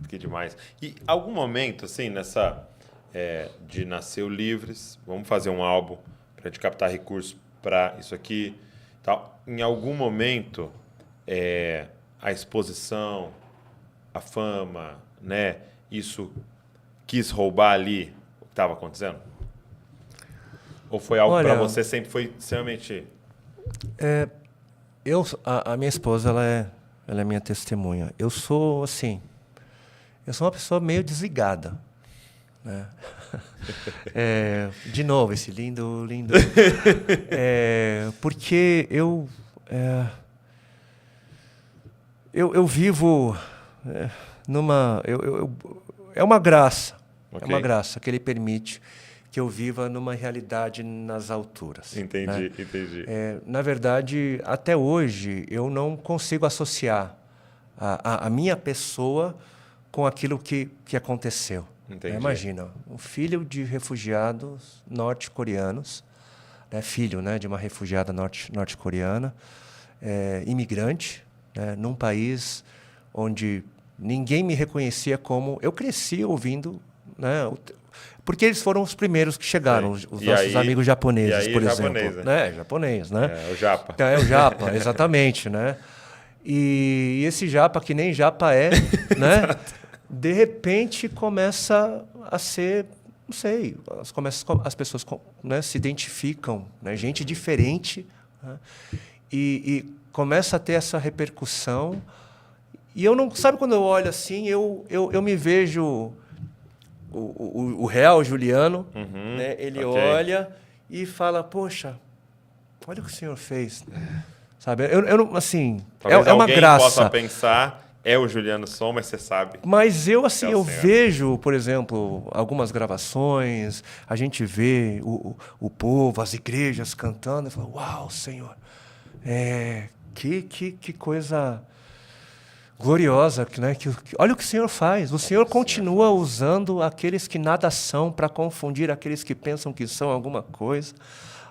Que demais. E algum momento, assim, de nascer o Livres, vamos fazer um álbum para a gente captar recursos para isso aqui, tal. Em algum momento, a exposição, a fama, né? Isso quis roubar ali o que estava acontecendo? Ou foi algo para você sempre foi extremamente... A minha esposa, ela é minha testemunha. Eu sou uma pessoa meio desligada, né? De novo, esse lindo, lindo. Porque eu vivo numa... é uma graça. Okay. É uma graça que ele permite que eu viva numa realidade nas alturas. Entendi, né? Entendi. Na verdade, até hoje, eu não consigo associar a minha pessoa com aquilo que aconteceu. Imagina, um filho de refugiados norte-coreanos, filho, né, de uma refugiada norte-coreana, imigrante, né, num país onde ninguém me reconhecia como... Eu cresci ouvindo... Né, porque eles foram os primeiros que chegaram, os nossos amigos japoneses, por exemplo. Japonês, né? O japa. É o japa, exatamente, né? E esse japa, que nem japa né? De repente começa a ser, não sei, as pessoas, né, se identificam, né? Gente diferente, né? E começa a ter essa repercussão. E eu não... Sabe quando eu olho assim, eu me vejo... O real Juliano, né? Ele olha e fala, poxa, olha o que o senhor fez. Sabe? Eu não, assim, talvez é uma graça. Possa pensar, é o Juliano Som, mas você sabe. Mas eu, assim, eu vejo, por exemplo, algumas gravações, a gente vê o povo, as igrejas cantando, e fala, uau, Senhor, que coisa... gloriosa, né? Olha o que o Senhor faz. O Senhor continua usando aqueles que nada são para confundir aqueles que pensam que são alguma coisa,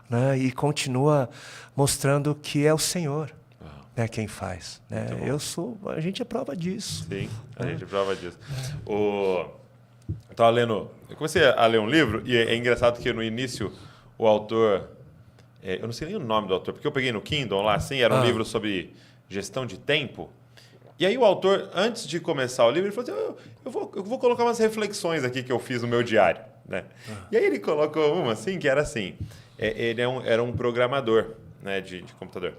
né? E continua mostrando que é o Senhor, né, quem faz. Né? A gente é prova disso. Sim, a gente é prova disso. Eu comecei a ler um livro e é engraçado que no início o autor, eu não sei nem o nome do autor, porque eu peguei no Kindle lá, assim, era um livro sobre gestão de tempo. E aí o autor, antes de começar o livro, ele falou assim, eu vou colocar umas reflexões aqui que eu fiz no meu diário. Né? E aí ele colocou uma assim, que era assim, ele era um programador, né, de computador.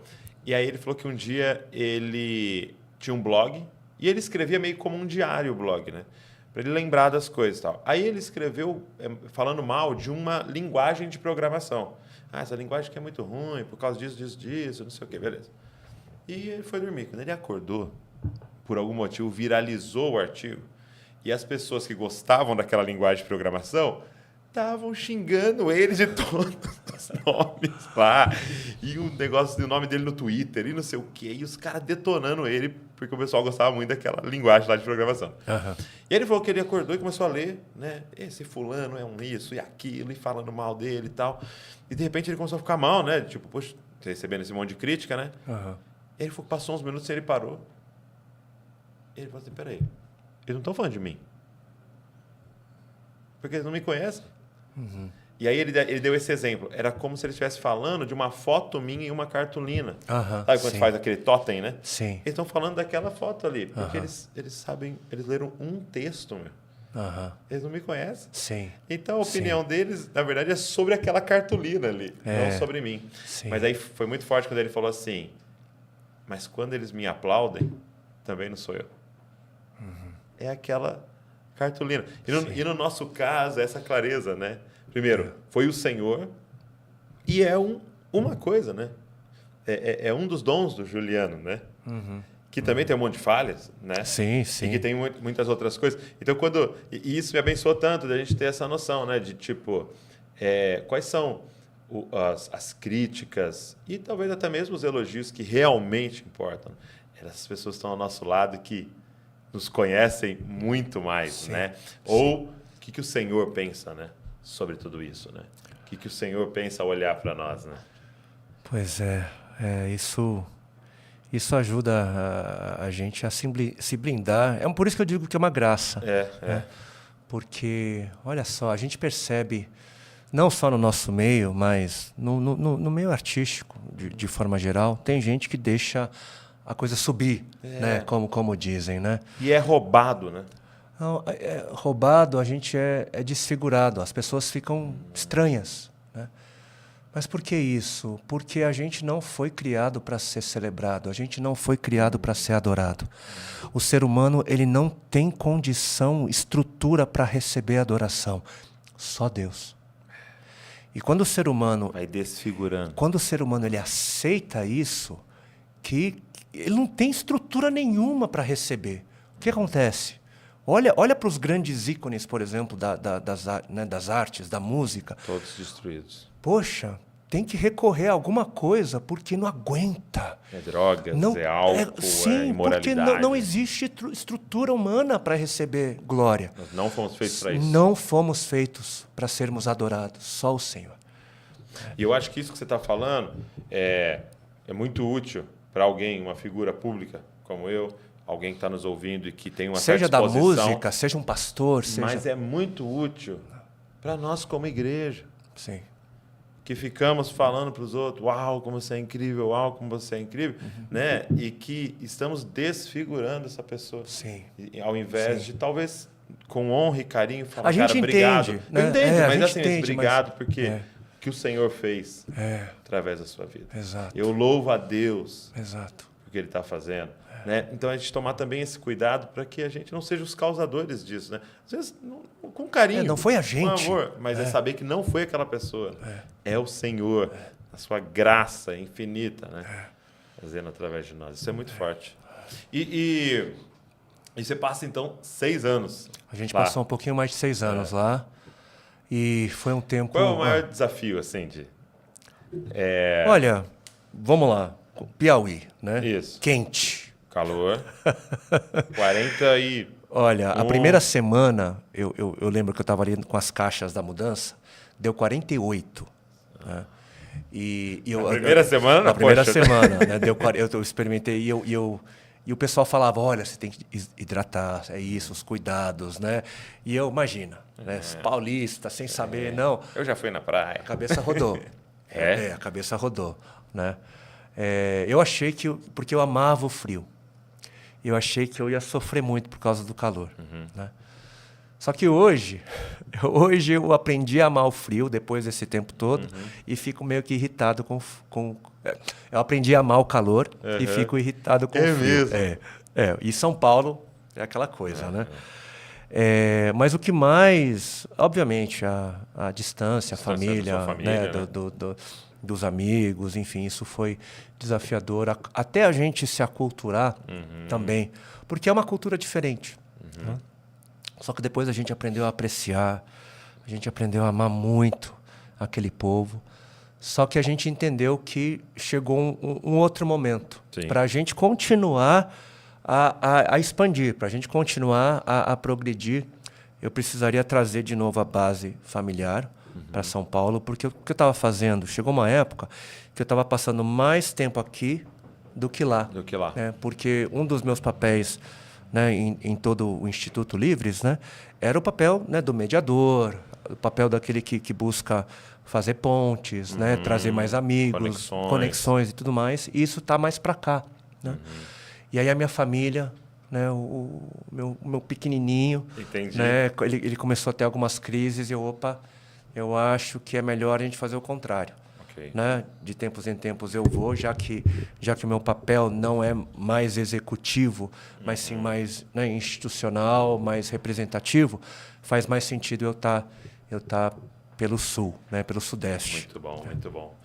E aí ele falou que um dia ele tinha um blog e ele escrevia meio como um diário o blog, né? Para ele lembrar das coisas e tal. Aí ele escreveu falando mal de uma linguagem de programação. Essa linguagem que é muito ruim, por causa disso, não sei o quê, beleza. E ele foi dormir. Quando ele acordou, por algum motivo, viralizou o artigo. E as pessoas que gostavam daquela linguagem de programação estavam xingando ele de todos os nomes lá. E o negócio do nome dele no Twitter e não sei o quê. E os caras detonando ele, porque o pessoal gostava muito daquela linguagem lá de programação. Uhum. E aí ele falou que ele acordou e começou a ler, né? Esse fulano é um isso e aquilo, e falando mal dele e tal. E de repente ele começou a ficar mal, né? Tipo, poxa, recebendo esse monte de crítica, né? Uhum. E ele falou que passou uns minutos e ele parou. Ele falou assim, peraí, eles não estão falando de mim. Porque eles não me conhecem. Uhum. E aí ele deu esse exemplo. Era como se ele estivesse falando de uma foto minha em uma cartolina. Uhum, sabe quando faz aquele totem, né? Sim. Eles estão falando daquela foto ali. Porque eles sabem, eles leram um texto, meu. Uhum. Eles não me conhecem. Sim. Então a opinião deles, na verdade, é sobre aquela cartolina ali, não sobre mim. Sim. Mas aí foi muito forte quando ele falou assim, mas quando eles me aplaudem, também não sou eu. É aquela cartolina. E no nosso caso, essa clareza, né? Primeiro, foi o Senhor e é uma coisa, né? É um dos dons do Juliano, né? Uhum. Que também tem um monte de falhas, né? Sim, sim. E que tem muitas outras coisas. Então, e isso me abençoou tanto da gente ter essa noção, né? De, tipo, quais são as críticas e talvez até mesmo os elogios que realmente importam. Essas pessoas estão ao nosso lado que nos conhecem muito mais, né? Ou o que o Senhor pensa, né? Sobre tudo isso, né? O que o Senhor pensa ao olhar para nós, né? Pois isso Isso ajuda a gente a se blindar. É por isso que eu digo que é uma graça. É. Porque, olha só, a gente percebe, não só no nosso meio, mas no meio artístico, de forma geral, tem gente que deixa a coisa subir, né? Como dizem, né? E é roubado, né? Não, roubado, a gente é desfigurado, as pessoas ficam estranhas, né? Mas por que isso? Porque a gente não foi criado para ser celebrado, a gente não foi criado para ser adorado. O ser humano, ele não tem condição, estrutura para receber adoração. Só Deus. E quando o ser humano... Vai desfigurando. Quando o ser humano ele aceita isso, que ele não tem estrutura nenhuma para receber. O que acontece? Olha para os grandes ícones, por exemplo, das artes, da música. Todos destruídos. Poxa, tem que recorrer a alguma coisa porque não aguenta. É drogas, é álcool, sim, é imoralidade. Porque não existe estrutura humana para receber glória. Nós não fomos feitos para isso. Não fomos feitos para sermos adorados, só o Senhor. E eu acho que isso que você está falando é muito útil para alguém, uma figura pública como eu, alguém que está nos ouvindo e que tem uma certa exposição. Seja da música, seja um pastor, Mas é muito útil para nós como igreja. Sim. Que ficamos falando para os outros, uau, como você é incrível, uau, como você é incrível, né? E que estamos desfigurando essa pessoa. Sim. E, ao invés de, talvez, com honra e carinho, falar, a gente obrigado. Entende, né? Eu entendo, mas assim, entende, obrigado porque que o Senhor fez através da sua vida. Exato. Eu louvo a Deus por que Ele está fazendo. Né? Então, a gente tomar também esse cuidado para que a gente não seja os causadores disso. Né? Às vezes, com carinho. Não foi a gente. Com amor, mas é saber que não foi aquela pessoa. É o Senhor, a sua graça infinita, né? Fazendo através de nós. Isso é muito forte. E você passa, então, 6 anos. A gente lá. passou um pouquinho mais de 6 anos lá. E foi um tempo... Qual é o maior desafio, assim, Olha, vamos lá. Piauí, né? Isso. Quente. Calor. 40 e... Olha, a primeira semana, eu lembro que eu estava ali com as caixas da mudança, deu 48. Né? Na primeira semana? Na primeira semana, né? Eu experimentei e o pessoal falava, olha, você tem que hidratar, é isso, os cuidados, né? E eu, imagina, né? Paulista, sem saber, não. Eu já fui na praia. A cabeça rodou. A cabeça rodou, né? Eu achei que... Porque eu amava o frio. Eu achei que eu ia sofrer muito por causa do calor. Né? Só que hoje eu aprendi a amar o frio depois desse tempo todo e fico meio que irritado com... Eu aprendi a amar o calor e fico irritado com o frio. Mesmo? E São Paulo é aquela coisa, né? Mas o que mais... Obviamente, a distância, a família, família, né? Dos amigos, enfim, isso foi desafiador. Até a gente se aculturar também, porque é uma cultura diferente. Né? Só que depois a gente aprendeu a apreciar, a gente aprendeu a amar muito aquele povo. Só que a gente entendeu que chegou um outro momento para a gente continuar a expandir, para a gente continuar a progredir. Eu precisaria trazer de novo a base familiar para São Paulo, porque o que eu estava fazendo? Chegou uma época que eu estava passando mais tempo aqui do que lá. Né? Porque um dos meus papéis, né, em todo o Instituto Livres, né, era o papel, né, do mediador, o papel daquele que busca fazer pontes, né, trazer mais amigos, conexões e tudo mais. E isso está mais para cá. Né? E aí a minha família... Né, o meu pequenininho, né, ele começou a ter algumas crises e eu acho que é melhor a gente fazer o contrário. Né? De tempos em tempos eu vou, já que o meu papel não é mais executivo, mas sim mais, né, institucional, mais representativo, faz mais sentido eu tá pelo sul, né, pelo sudeste. Muito bom, muito bom.